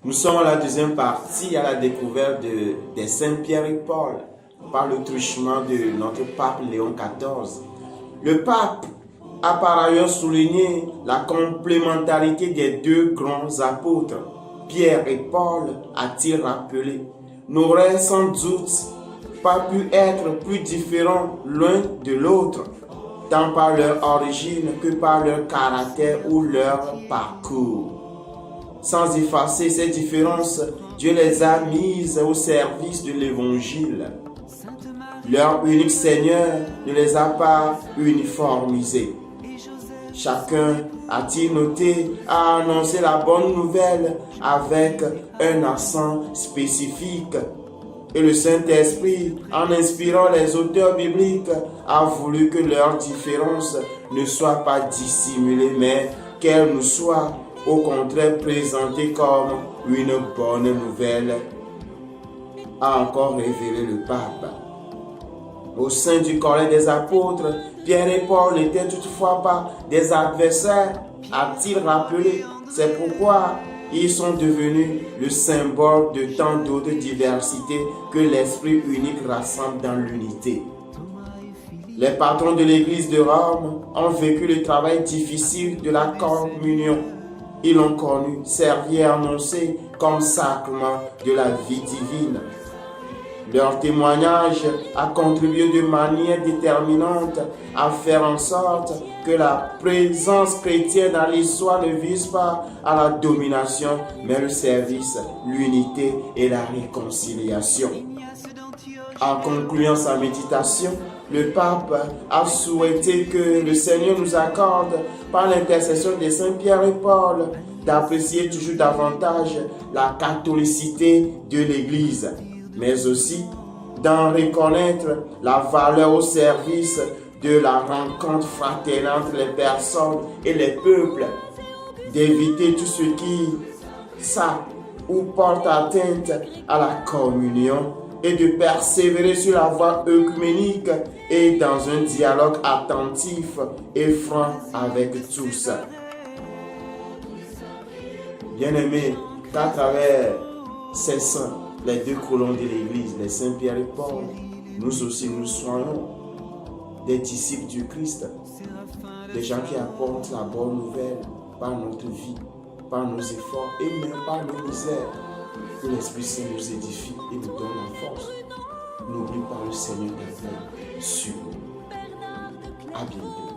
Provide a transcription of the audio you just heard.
Nous sommes à la deuxième partie, à la découverte des saints Pierre et Paul, par le truchement de notre pape Léon XIV. Le pape a par ailleurs souligné la complémentarité des deux grands apôtres. Pierre et Paul, a-t-il rappelé, n'auraient sans doute pas pu être plus différents l'un de l'autre, tant par leur origine que par leur caractère ou leur parcours. Sans effacer ces différences, Dieu les a mises au service de l'Évangile. Leur unique Seigneur ne les a pas uniformisés. Chacun, a-t-il noté, a annoncé la bonne nouvelle avec un accent spécifique. Et le Saint-Esprit, en inspirant les auteurs bibliques, a voulu que leurs différences ne soient pas dissimulées, mais qu'elles nous soient au contraire présentées comme une bonne nouvelle, a encore révélé le pape. Au sein du collège des apôtres, Pierre et Paul n'étaient toutefois pas des adversaires, a-t-il rappelé. C'est pourquoi ils sont devenus le symbole de tant d'autres diversités que l'Esprit unique rassemble dans l'unité. Les patrons de l'Église de Rome ont vécu le travail difficile de la communion. Ils l'ont connu, servi et annoncé comme sacrement de la vie divine. Leur témoignage a contribué de manière déterminante à faire en sorte que la présence chrétienne dans l'histoire ne vise pas à la domination, mais le service, l'unité et la réconciliation. En concluant sa méditation, le pape a souhaité que le Seigneur nous accorde, par l'intercession des saints Pierre et Paul, d'apprécier toujours davantage la catholicité de l'Église, mais aussi d'en reconnaître la valeur au service de la rencontre fraternelle entre les personnes et les peuples, d'éviter tout ce qui ou porte atteinte à la communion et de persévérer sur la voie œcuménique et dans un dialogue attentif et franc avec tous. Bien-aimés, qu'à travers ces saints, les deux colons de l'Église, les saints Pierre et Paul, nous aussi nous soyons des disciples du Christ, des gens qui apportent la bonne nouvelle par notre vie, par nos efforts et même par nos misères. Que l'Esprit Saint nous édifie et nous donne la force. N'oublie pas le Seigneur d'avoir sur nous. À bientôt.